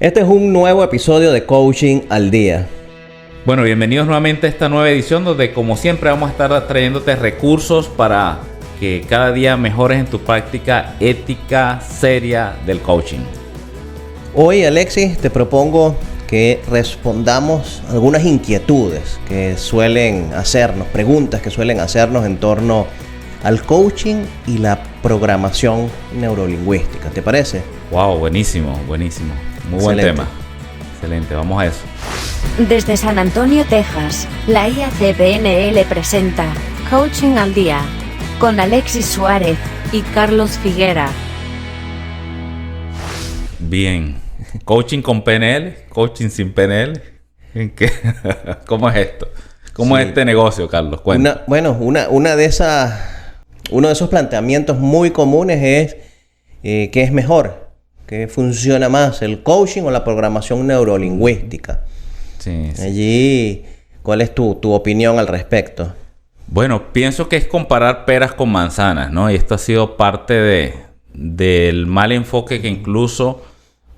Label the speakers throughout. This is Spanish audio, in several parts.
Speaker 1: Este es un nuevo episodio de Coaching al Día.
Speaker 2: Bueno, bienvenidos nuevamente a esta nueva edición donde, como siempre, vamos a estar trayéndote recursos para que cada día mejores en tu práctica ética seria del coaching.
Speaker 1: Hoy, Alexis, te propongo que respondamos algunas inquietudes que suelen hacernos, preguntas que suelen hacernos en torno al coaching y la programación neurolingüística. ¿Te parece?
Speaker 2: Wow, buenísimo, buenísimo. Muy buen tema. Excelente, vamos a eso.
Speaker 3: Desde San Antonio, Texas, la IACPNL presenta Coaching al Día con Alexis Suárez y Carlos Figuera.
Speaker 2: Bien. ¿Coaching con PNL? ¿Coaching sin PNL? ¿En qué? ¿Cómo es esto? ¿Cómo es este negocio, Carlos? Cuenta.
Speaker 1: Uno de esos planteamientos muy comunes es ¿qué es mejor? ¿Qué funciona más? ¿El coaching o la programación neurolingüística?
Speaker 2: Sí.
Speaker 1: Allí, ¿cuál es tu opinión al respecto?
Speaker 2: Bueno, pienso que es comparar peras con manzanas, ¿no? Y esto ha sido parte del mal enfoque que incluso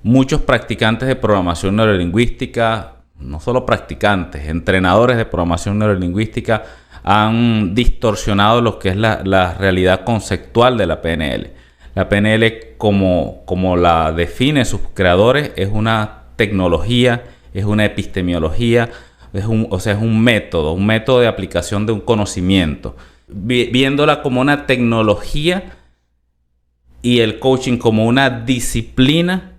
Speaker 2: muchos practicantes de programación neurolingüística, no solo practicantes, entrenadores de programación neurolingüística, han distorsionado lo que es la realidad conceptual de la PNL. La PNL, como la definen sus creadores, es una tecnología, es una epistemología, es un método de aplicación de un conocimiento. Viéndola como una tecnología y el coaching como una disciplina,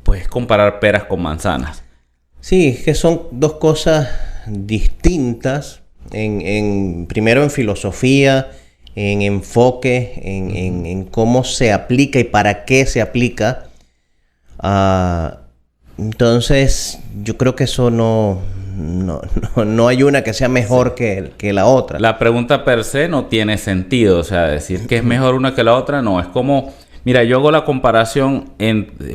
Speaker 2: pues comparar peras con manzanas.
Speaker 1: Sí, que son dos cosas distintas, primero en filosofía, en enfoque, en cómo se aplica y para qué se aplica. Entonces, yo creo que eso no hay una que sea mejor que la otra.
Speaker 2: La pregunta per se no tiene sentido. O sea, decir que es mejor una que la otra, no. Es como... Mira, yo hago la comparación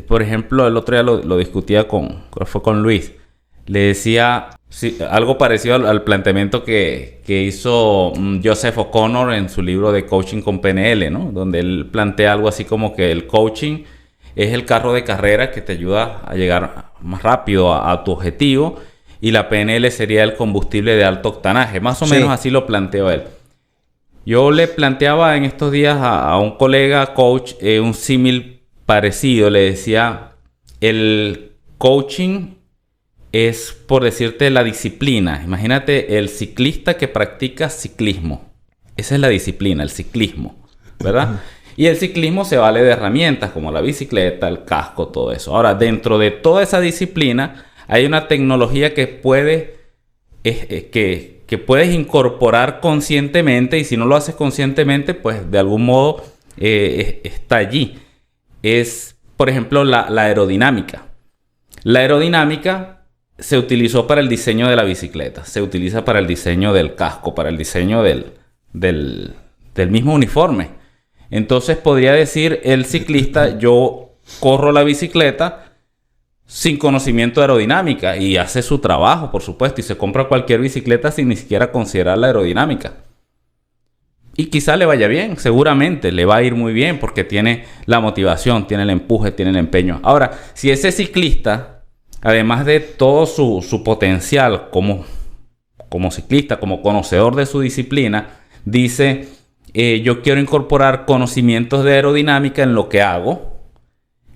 Speaker 2: por ejemplo, el otro día lo discutía creo que fue con Luis. Le decía algo parecido al planteamiento que hizo Joseph O'Connor en su libro de Coaching con PNL, ¿no? Donde él plantea algo así como que el coaching es el carro de carrera que te ayuda a llegar más rápido a tu objetivo, y la PNL sería el combustible de alto octanaje. Más o menos así lo planteó él. Yo le planteaba en estos días a un colega coach un símil parecido. Le decía, el coaching es, por decirte, la disciplina. Imagínate el ciclista que practica ciclismo. Esa es la disciplina, el ciclismo, ¿verdad? Y el ciclismo se vale de herramientas como la bicicleta, el casco, todo eso. Ahora, dentro de toda esa disciplina hay una tecnología que puedes incorporar conscientemente, y si no lo haces conscientemente, pues de algún modo está allí. Es, por ejemplo, la aerodinámica. La aerodinámica se utilizó para el diseño de la bicicleta, se utiliza para el diseño del casco, para el diseño del mismo uniforme. Entonces podría decir el ciclista, yo corro la bicicleta sin conocimiento de aerodinámica, y hace su trabajo, por supuesto, y se compra cualquier bicicleta sin ni siquiera considerar la aerodinámica. Y quizá le vaya bien, seguramente le va a ir muy bien porque tiene la motivación, tiene el empuje, tiene el empeño. Ahora, si ese ciclista, además de todo su potencial como ciclista, como conocedor de su disciplina, dice, yo quiero incorporar conocimientos de aerodinámica en lo que hago.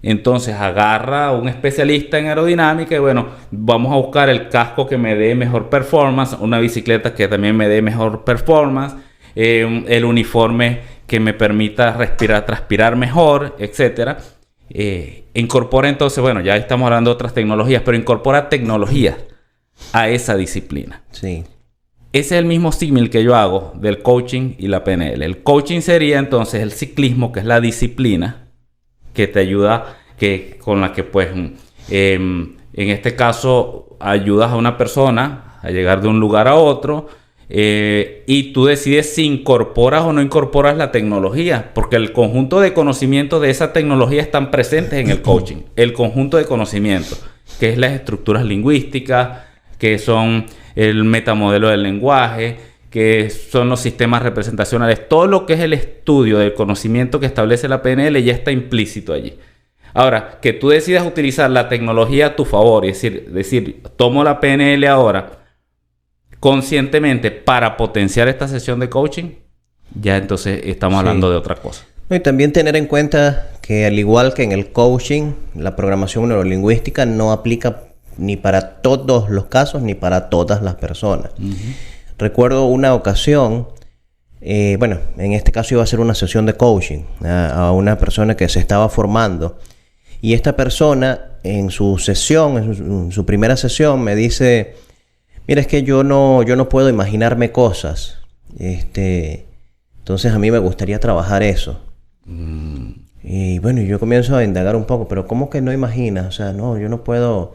Speaker 2: Entonces agarra a un especialista en aerodinámica y bueno, vamos a buscar el casco que me dé mejor performance, una bicicleta que también me dé mejor performance, el uniforme que me permita transpirar mejor, etcétera. Incorpora entonces, bueno, ya estamos hablando de otras tecnologías, pero incorpora tecnologías a esa disciplina.
Speaker 1: Sí.
Speaker 2: Ese es el mismo símil que yo hago del coaching y la PNL. El coaching sería entonces el ciclismo, que es la disciplina que te ayuda, con la que pues en este caso ayudas a una persona a llegar de un lugar a otro, y tú decides si incorporas o no incorporas la tecnología, porque el conjunto de conocimientos de esa tecnología están presentes en el coaching. El conjunto de conocimientos, que es las estructuras lingüísticas, que son el metamodelo del lenguaje, que son los sistemas representacionales. Todo lo que es el estudio del conocimiento que establece la PNL ya está implícito allí. Ahora, que tú decidas utilizar la tecnología a tu favor, es decir, tomo la PNL ahora conscientemente para potenciar esta sesión de coaching, ya entonces estamos hablando de otra cosa.
Speaker 1: Y también tener en cuenta que al igual que en el coaching, la programación neurolingüística no aplica ni para todos los casos ni para todas las personas. Recuerdo una ocasión, en este caso iba a ser una sesión de coaching a una persona que se estaba formando. Y esta persona en su sesión, en su primera sesión, me dice: mira, es que yo no puedo imaginarme cosas. Entonces a mí me gustaría trabajar eso. Y bueno, yo comienzo a indagar un poco, pero ¿cómo que no imaginas? O sea, no, yo no puedo.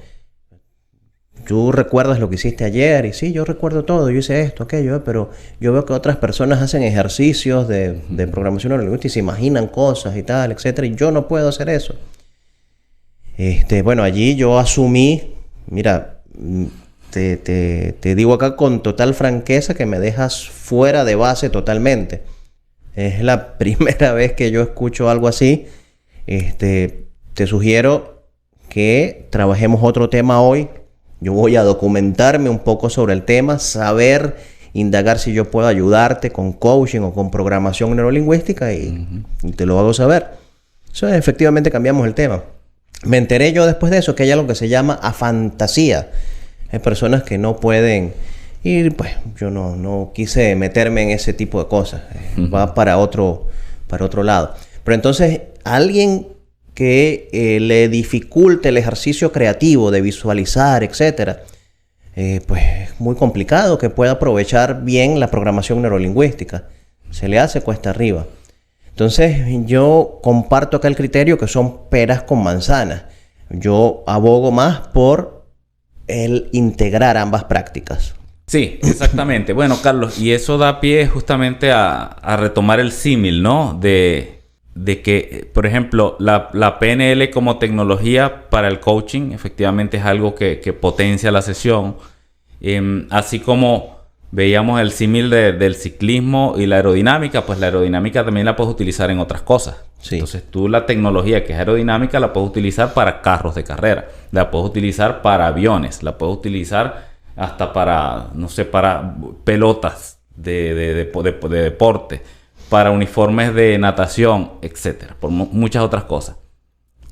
Speaker 1: Tú recuerdas lo que hiciste ayer, y sí, yo recuerdo todo, yo hice esto, aquello, pero yo veo que otras personas hacen ejercicios de programación neurolingüística y se imaginan cosas y tal, etcétera, y yo no puedo hacer eso. Bueno, allí yo asumí, mira, te digo acá con total franqueza que me dejas fuera de base totalmente. Es la primera vez que yo escucho algo así. Te sugiero que trabajemos otro tema hoy. Yo voy a documentarme un poco sobre el tema, saber, indagar si yo puedo ayudarte con coaching o con programación neurolingüística y te lo hago saber. Eso efectivamente cambiamos el tema. Me enteré yo después de eso que hay algo que se llama afantasía. Hay personas que no pueden ir, pues yo no quise meterme en ese tipo de cosas. Va para otro lado. Pero entonces, alguien que le dificulte el ejercicio creativo de visualizar, etcétera, pues es muy complicado que pueda aprovechar bien la programación neurolingüística. Se le hace cuesta arriba. Entonces, yo comparto acá el criterio que son peras con manzanas. Yo abogo más por el integrar ambas prácticas.
Speaker 2: Sí, exactamente. Bueno, Carlos, y eso da pie justamente a retomar el símil, ¿no? De que, por ejemplo, la PNL como tecnología para el coaching efectivamente es algo que potencia la sesión. Así como veíamos el símil del ciclismo y la aerodinámica, pues la aerodinámica también la puedes utilizar en otras cosas. Sí. Entonces tú la tecnología que es aerodinámica la puedes utilizar para carros de carrera, la puedes utilizar para aviones, la puedes utilizar hasta para, no sé, para pelotas de deporte, para uniformes de natación, etcétera, por muchas otras cosas.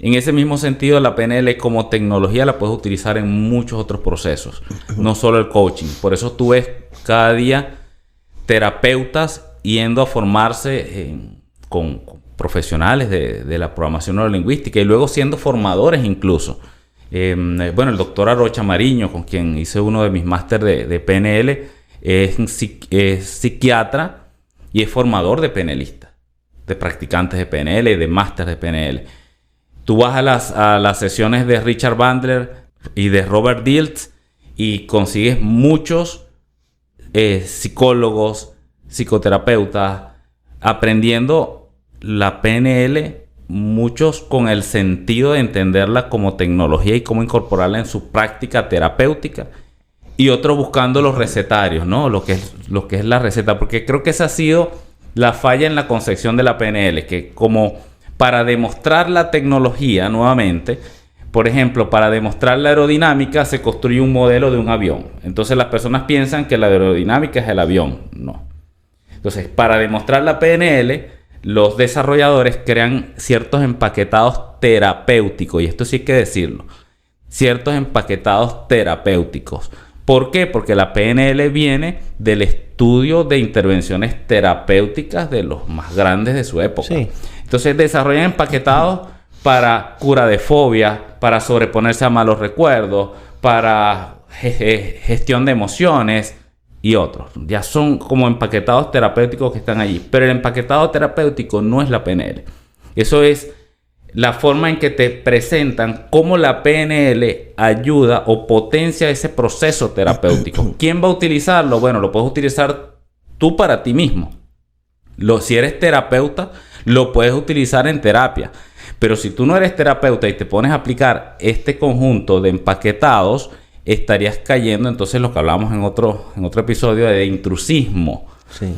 Speaker 2: En ese mismo sentido, la PNL como tecnología la puedes utilizar en muchos otros procesos, no solo el coaching. Por eso tú ves cada día terapeutas yendo a formarse con profesionales de la programación neurolingüística y luego siendo formadores incluso. Bueno, el doctor Arocha Mariño, con quien hice uno de mis másteres de PNL, es psiquiatra y es formador de PNListas, de practicantes de PNL y de máster de PNL. Tú vas a las sesiones de Richard Bandler y de Robert Dilts y consigues muchos psicólogos, psicoterapeutas aprendiendo la PNL, muchos con el sentido de entenderla como tecnología y cómo incorporarla en su práctica terapéutica, y otros buscando los recetarios, ¿no? Lo que es la receta, porque creo que esa ha sido la falla en la concepción de la PNL, que como para demostrar la tecnología nuevamente, por ejemplo, para demostrar la aerodinámica se construye un modelo de un avión. Entonces las personas piensan que la aerodinámica es el avión. No. Entonces, para demostrar la PNL, los desarrolladores crean ciertos empaquetados terapéuticos, y esto sí hay que decirlo, ciertos empaquetados terapéuticos. ¿Por qué? Porque la PNL viene del estudio de intervenciones terapéuticas de los más grandes de su época. Sí. Entonces desarrollan empaquetados para cura de fobias, para sobreponerse a malos recuerdos, para gestión de emociones y otros. Ya son como empaquetados terapéuticos que están allí. Pero el empaquetado terapéutico no es la PNL. Eso es la forma en que te presentan cómo la PNL ayuda o potencia ese proceso terapéutico. ¿Quién va a utilizarlo? Bueno, lo puedes utilizar tú para ti mismo. Si eres terapeuta, lo puedes utilizar en terapia. Pero si tú no eres terapeuta y te pones a aplicar este conjunto de empaquetados, estarías cayendo entonces lo que hablamos en otro episodio de intrusismo. Sí.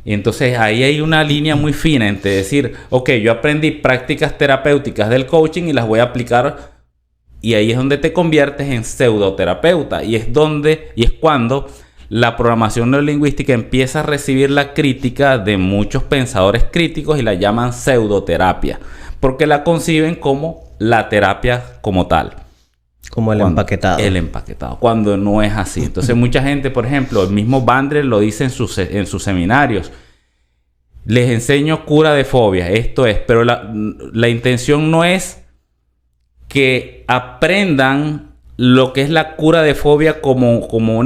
Speaker 2: Y entonces ahí hay una línea muy fina entre decir, ok, yo aprendí prácticas terapéuticas del coaching y las voy a aplicar, y ahí es donde te conviertes en pseudoterapeuta, y es cuando la programación neurolingüística empieza a recibir la crítica de muchos pensadores críticos y la llaman pseudoterapia, porque la conciben como la terapia como tal.
Speaker 1: Como el empaquetado.
Speaker 2: El empaquetado, cuando no es así. Entonces mucha gente, por ejemplo, el mismo Bandler lo dice en sus seminarios. Les enseño cura de fobia, esto es, pero la intención no es que aprendan lo que es la cura de fobia como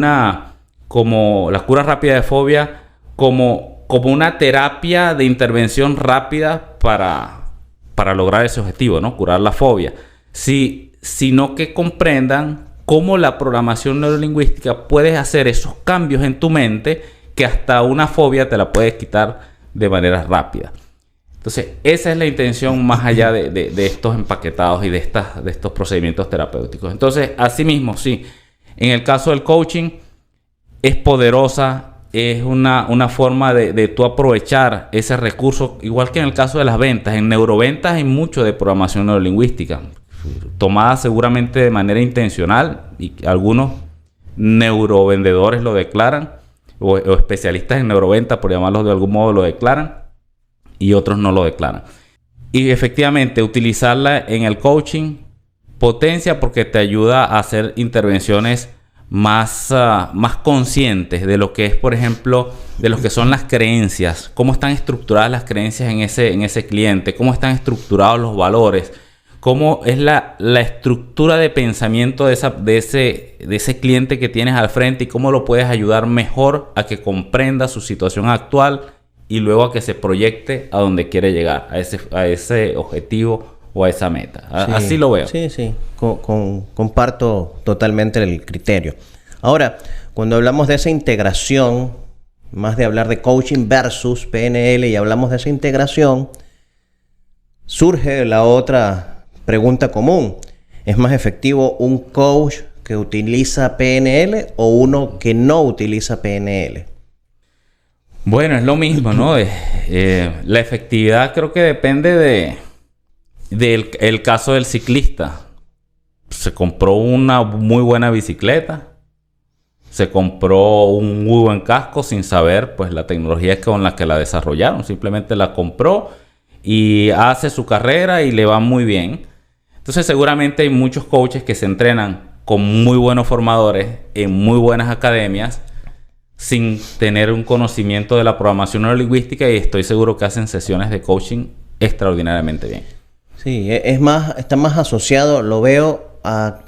Speaker 2: la cura rápida de fobia, como una terapia de intervención rápida para lograr ese objetivo, ¿no? Curar la fobia. Sino que comprendan cómo la programación neurolingüística puede hacer esos cambios en tu mente que hasta una fobia te la puedes quitar de manera rápida. Entonces, esa es la intención más allá de estos empaquetados y de estos procedimientos terapéuticos. Entonces, asimismo, sí, en el caso del coaching es poderosa, es una forma de tú aprovechar ese recurso, igual que en el caso de las ventas. En neuroventas hay mucho de programación neurolingüística, tomada seguramente de manera intencional, y algunos neurovendedores lo declaran, o especialistas en neuroventa, por llamarlos de algún modo, lo declaran, y otros no lo declaran. Y efectivamente, utilizarla en el coaching potencia, porque te ayuda a hacer intervenciones más conscientes de lo que es, por ejemplo, de lo que son las creencias, cómo están estructuradas las creencias en ese cliente, cómo están estructurados los valores, cómo es la estructura de pensamiento de ese cliente que tienes al frente, y cómo lo puedes ayudar mejor a que comprenda su situación actual y luego a que se proyecte a donde quiere llegar, a ese objetivo o a esa meta. Sí, así lo veo.
Speaker 1: Sí. Comparto totalmente el criterio. Ahora, cuando hablamos de esa integración, más de hablar de coaching versus PNL, y hablamos de esa integración, surge la otra pregunta común. ¿Es más efectivo un coach que utiliza PNL o uno que no utiliza PNL?
Speaker 2: Bueno, es lo mismo, ¿no? La efectividad creo que depende del caso del ciclista. Se compró una muy buena bicicleta, se compró un muy buen casco sin saber pues la tecnología con la que la desarrollaron. Simplemente la compró y hace su carrera y le va muy bien. Entonces seguramente hay muchos coaches que se entrenan con muy buenos formadores en muy buenas academias sin tener un conocimiento de la programación neurolingüística, y estoy seguro que hacen sesiones de coaching extraordinariamente bien.
Speaker 1: Sí, está más asociado, lo veo, a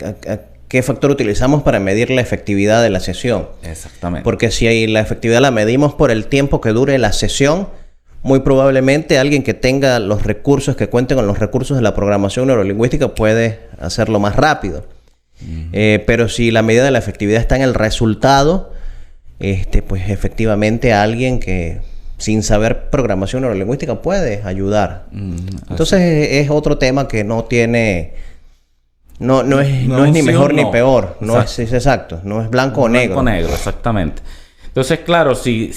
Speaker 1: qué factor utilizamos para medir la efectividad de la sesión.
Speaker 2: Exactamente.
Speaker 1: Porque si la efectividad la medimos por el tiempo que dure la sesión, muy probablemente alguien que tenga los recursos, que cuente con los recursos de la programación neurolingüística, puede hacerlo más rápido. Pero si la medida de la efectividad está en el resultado, pues efectivamente alguien que sin saber programación neurolingüística puede ayudar. Entonces es otro tema que no tiene... No es ni mejor ni peor. No es exacto. No es blanco o negro.
Speaker 2: Blanco o negro, exactamente. Entonces, claro, si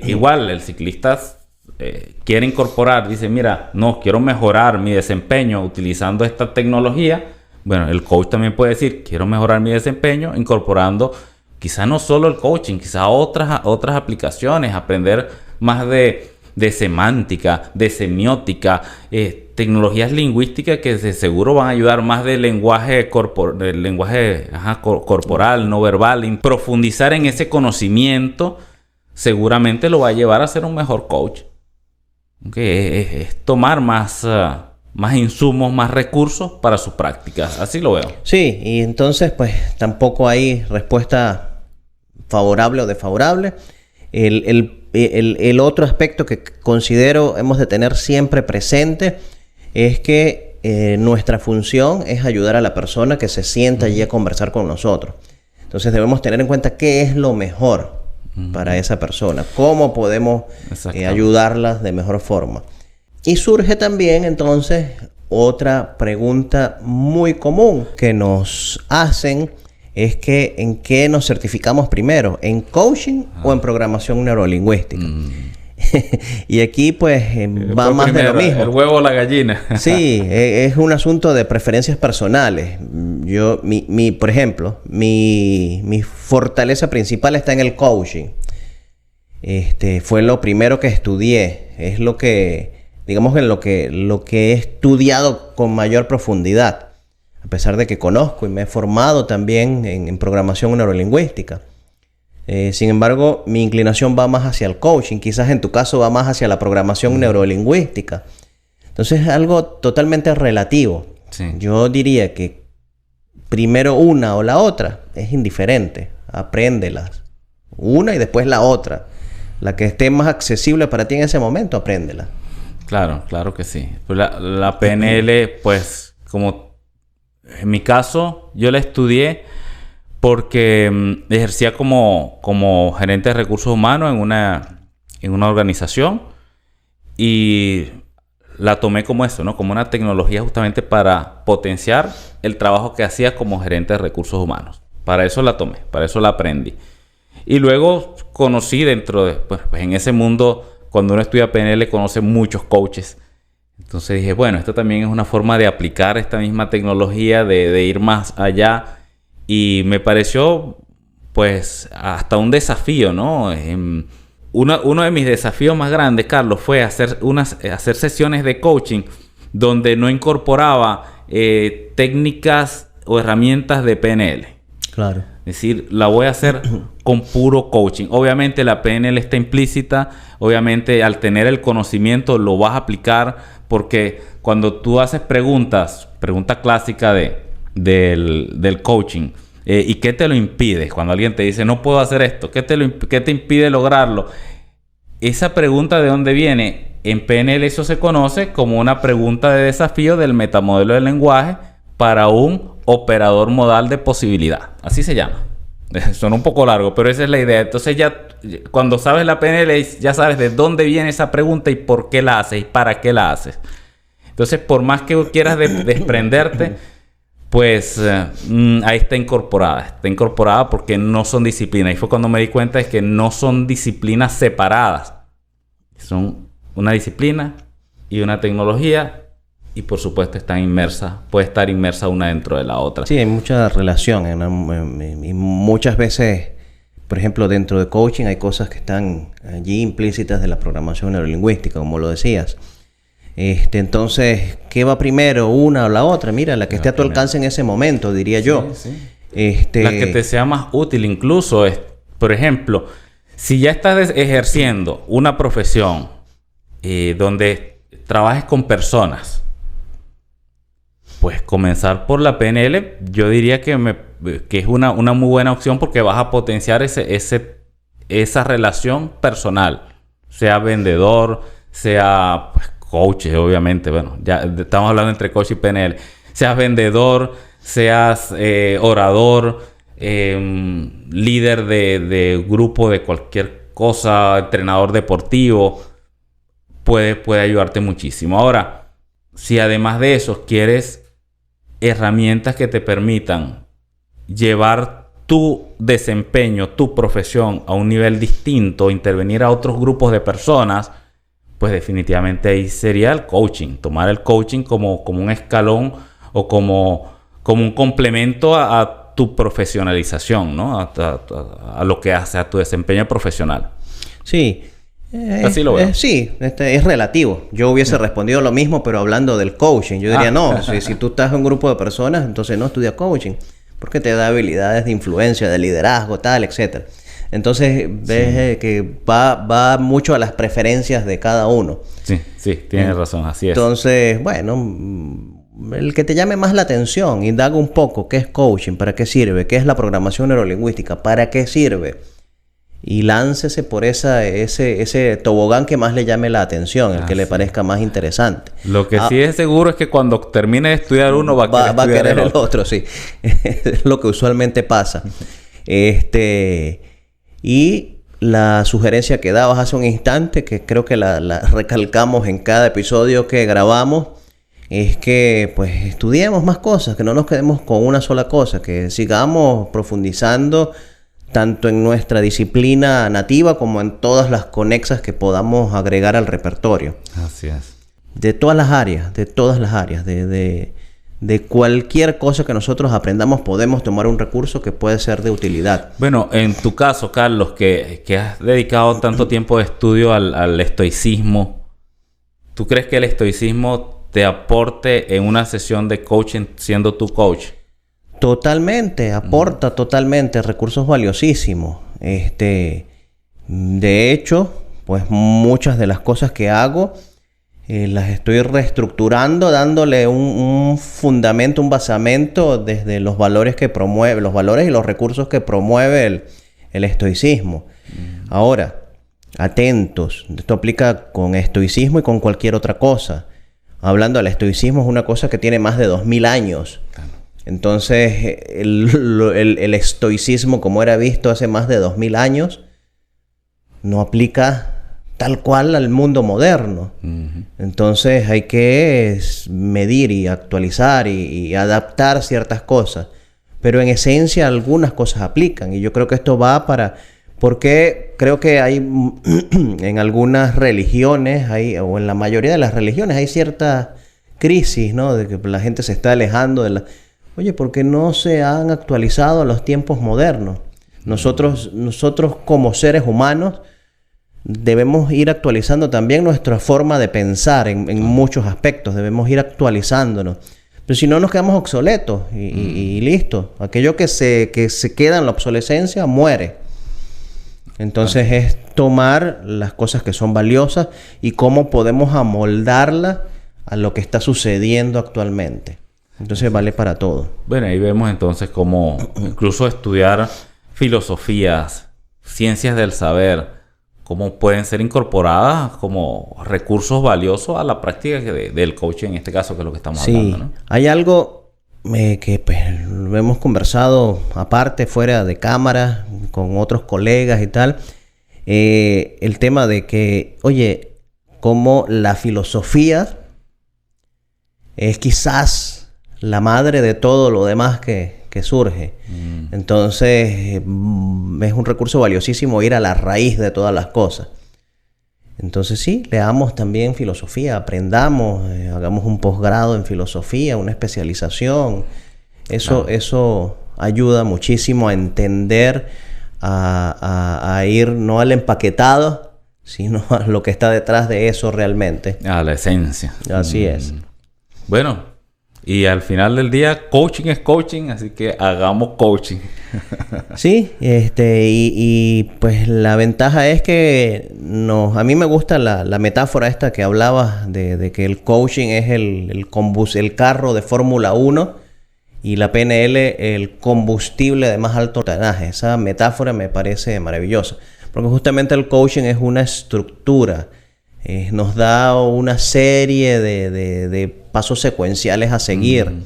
Speaker 2: igual el ciclista quiere incorporar, dice, mira, no, quiero mejorar mi desempeño utilizando esta tecnología. Bueno, el coach también puede decir, quiero mejorar mi desempeño incorporando quizá no solo el coaching, quizá otras aplicaciones, aprender más de semántica, de semiótica, tecnologías lingüísticas que de seguro van a ayudar más del lenguaje corporal, no verbal. Profundizar en ese conocimiento seguramente lo va a llevar a ser un mejor coach. Es tomar más insumos, más recursos para sus prácticas. Así lo veo.
Speaker 1: Sí, y entonces pues tampoco hay respuesta favorable o desfavorable. El otro aspecto que considero hemos de tener siempre presente es que nuestra función es ayudar a la persona que se sienta allí a conversar con nosotros. Entonces debemos tener en cuenta qué es lo mejor para esa persona, cómo podemos ayudarla de mejor forma. Y surge también entonces otra pregunta muy común que nos hacen, es que ¿en qué nos certificamos primero? ¿En coaching o en programación neurolingüística? Y aquí pues va
Speaker 2: Fue
Speaker 1: más
Speaker 2: primero,
Speaker 1: de lo mismo.
Speaker 2: el huevo o la gallina.
Speaker 1: Sí, es un asunto de preferencias personales. Por ejemplo, mi fortaleza principal está en el coaching. Fue lo primero que estudié. Es lo que, digamos, en lo que he estudiado con mayor profundidad. A pesar de que conozco y me he formado también en programación neurolingüística. Sin embargo, mi inclinación va más hacia el coaching. Quizás en tu caso va más hacia la programación neurolingüística. Entonces es algo totalmente relativo.
Speaker 2: Sí.
Speaker 1: Yo diría que primero una o la otra es indiferente. Apréndelas. Una y después la otra. La que esté más accesible para ti en ese momento, apréndela.
Speaker 2: Claro, claro que sí. Pues la PNL, pues, como en mi caso, yo la estudié porque ejercía como gerente de recursos humanos en una organización y la tomé como eso, ¿no? Como una tecnología justamente para potenciar el trabajo que hacía como gerente de recursos humanos. Para eso la tomé, para eso la aprendí. Y luego conocí dentro de, pues en ese mundo, cuando uno estudia PNL, conoce muchos coaches. Entonces dije, bueno, esto también es una forma de aplicar esta misma tecnología, de ir más allá. Y me pareció, pues, hasta un desafío, ¿no? Uno de mis desafíos más grandes, Carlos, fue hacer sesiones de coaching donde no incorporaba técnicas o herramientas de PNL.
Speaker 1: Claro.
Speaker 2: Es decir, la voy a hacer con puro coaching. Obviamente la PNL está implícita. Obviamente al tener el conocimiento lo vas a aplicar. Porque cuando tú haces pregunta clásica del coaching. ¿Y qué te lo impide? Cuando alguien te dice, no puedo hacer esto. ¿Qué te impide lograrlo? Esa pregunta, ¿de dónde viene? En PNL eso se conoce como una pregunta de desafío del metamodelo del lenguaje para un operador modal de posibilidad. Así se llama. Suena un poco largo, pero esa es la idea. Entonces ya cuando sabes la PNL ya sabes de dónde viene esa pregunta y por qué la haces y para qué la haces. Entonces por más que quieras desprenderte, pues ahí está incorporada. Está incorporada porque no son disciplinas. Y fue cuando me di cuenta de que no son disciplinas separadas. Son una disciplina y una tecnología. Y por supuesto puede estar inmersa una dentro de la otra.
Speaker 1: Sí, hay mucha relación. Y muchas veces, por ejemplo, dentro de coaching hay cosas que están allí implícitas de la programación neurolingüística, como lo decías. Entonces, ¿qué va primero, una o la otra? Mira, la que esté a tu alcance en ese momento, diría yo.
Speaker 2: Sí. La que te sea más útil incluso es, por ejemplo, si ya estás ejerciendo una profesión donde trabajes con personas, pues comenzar por la PNL, yo diría que es una muy buena opción porque vas a potenciar esa relación personal. Sea vendedor, sea pues, coach, obviamente. Bueno, ya estamos hablando entre coach y PNL. Seas vendedor, seas orador, líder de grupo de cualquier cosa, entrenador deportivo, puede ayudarte muchísimo. Ahora, si además de eso quieres herramientas que te permitan llevar tu desempeño, tu profesión a un nivel distinto, intervenir a otros grupos de personas, pues definitivamente ahí sería el coaching. Tomar el coaching como un escalón o como un complemento a tu profesionalización, ¿no? A lo que hace a tu desempeño profesional.
Speaker 1: Sí.
Speaker 2: Así lo veo.
Speaker 1: Sí, es relativo. Yo hubiese respondido lo mismo, pero hablando del coaching. Yo diría, no, si tú estás en un grupo de personas, entonces no estudia coaching. Porque te da habilidades de influencia, de liderazgo, tal, etcétera. Entonces, ves que va mucho a las preferencias de cada uno.
Speaker 2: Sí, tienes razón, así es.
Speaker 1: Entonces, bueno, el que te llame más la atención, indaga un poco qué es coaching, para qué sirve, qué es la programación neurolingüística, para qué sirve. Y láncese por ese tobogán que más le llame la atención, el que le parezca más interesante.
Speaker 2: Lo que sí es seguro es que cuando termine de estudiar uno va a querer
Speaker 1: el otro, sí. Es lo que usualmente pasa. Y la sugerencia que dabas hace un instante, que creo que la recalcamos en cada episodio que grabamos, es que pues estudiemos más cosas, que no nos quedemos con una sola cosa, que sigamos profundizando tanto en nuestra disciplina nativa como en todas las conexas que podamos agregar al repertorio.
Speaker 2: Así es.
Speaker 1: De todas las áreas, de cualquier cosa que nosotros aprendamos, podemos tomar un recurso que puede ser de utilidad.
Speaker 2: Bueno, en tu caso, Carlos, que has dedicado tanto tiempo de estudio al estoicismo, ¿tú crees que el estoicismo te aporte en una sesión de coaching siendo tu coach?
Speaker 1: Totalmente, aporta totalmente recursos valiosísimos. De hecho, pues muchas de las cosas que hago las estoy reestructurando, dándole un fundamento, un basamento desde los valores que promueve, los valores y los recursos que promueve el estoicismo. Ahora, atentos, esto aplica con estoicismo y con cualquier otra cosa. Hablando del estoicismo, es una cosa que tiene más de 2000 años. Entonces, el estoicismo, como era visto hace más de 2000 años, no aplica tal cual al mundo moderno. Entonces, hay que medir y actualizar y adaptar ciertas cosas. Pero en esencia, algunas cosas aplican. Y yo creo que esto va para... Porque creo que hay en algunas religiones, o en la mayoría de las religiones, hay cierta crisis, ¿no? De que la gente se está alejando de la... Oye, ¿por qué no se han actualizado a los tiempos modernos? Nosotros como seres humanos debemos ir actualizando también nuestra forma de pensar en muchos aspectos. Debemos ir actualizándonos. Pero si no, nos quedamos obsoletos y listo. Aquello que se queda en la obsolescencia muere. Entonces es tomar las cosas que son valiosas y cómo podemos amoldarlas a lo que está sucediendo actualmente. Entonces vale para todo.
Speaker 2: Bueno, ahí vemos entonces cómo incluso estudiar filosofías, ciencias del saber, cómo pueden ser incorporadas como recursos valiosos a la práctica del coaching, en este caso, que es lo que estamos hablando, ¿no?
Speaker 1: Hay algo que pues, lo hemos conversado aparte, fuera de cámara, con otros colegas y tal. El tema de que, oye, como la filosofía es quizás la madre de todo lo demás que surge. Entonces, es un recurso valiosísimo ir a la raíz de todas las cosas. Entonces, sí, leamos también filosofía, aprendamos, hagamos un posgrado en filosofía, una especialización. Eso ayuda muchísimo a entender, a ir no al empaquetado, sino a lo que está detrás de eso realmente.
Speaker 2: A la esencia.
Speaker 1: Así es.
Speaker 2: Bueno, y al final del día, coaching es coaching, así que hagamos coaching.
Speaker 1: Sí, y pues la ventaja es que a mí me gusta la metáfora esta que hablabas de que el coaching es el carro de Fórmula 1 y la PNL el combustible de más alto tonelaje. Esa metáfora me parece maravillosa, porque justamente el coaching es una estructura. Nos da una serie de pasos secuenciales a seguir.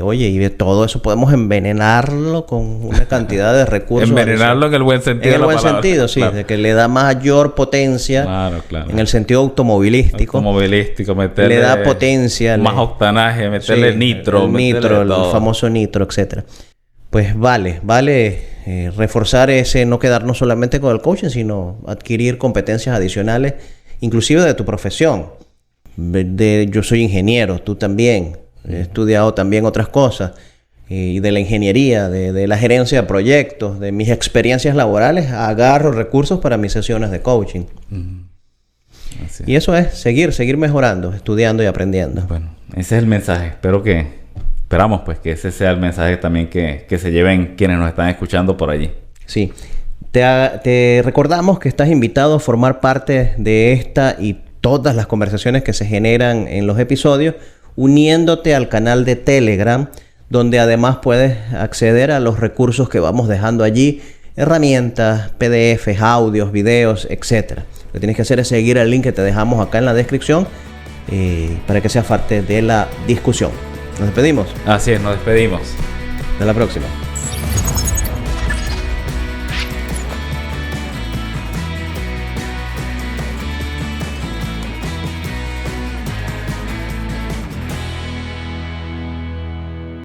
Speaker 1: Oye, y de todo eso podemos envenenarlo con una cantidad de recursos.
Speaker 2: Envenenarlo en el buen sentido.
Speaker 1: En el buen sentido, sí. Claro. De que le da mayor potencia.
Speaker 2: Claro.
Speaker 1: En el sentido automovilístico.
Speaker 2: Meterle...
Speaker 1: Le da potencia.
Speaker 2: Más octanaje, meterle nitro.
Speaker 1: El famoso nitro, etcétera. Pues vale reforzar no quedarnos solamente con el coaching, sino adquirir competencias adicionales, inclusive de tu profesión. Yo soy ingeniero, tú también. He estudiado también otras cosas. Y de la ingeniería, de la gerencia de proyectos, de mis experiencias laborales, agarro recursos para mis sesiones de coaching. Y eso es seguir mejorando, estudiando y aprendiendo.
Speaker 2: Bueno, ese es el mensaje. Esperamos pues que ese sea el mensaje también que se lleven quienes nos están escuchando por allí.
Speaker 1: Sí. Te recordamos que estás invitado a formar parte de esta y todas las conversaciones que se generan en los episodios, uniéndote al canal de Telegram, donde además puedes acceder a los recursos que vamos dejando allí, herramientas, PDFs, audios, videos, etc. Lo que tienes que hacer es seguir el link que te dejamos acá en la descripción para que seas parte de la discusión. ¿Nos despedimos?
Speaker 2: Así es, nos despedimos.
Speaker 1: Hasta la próxima.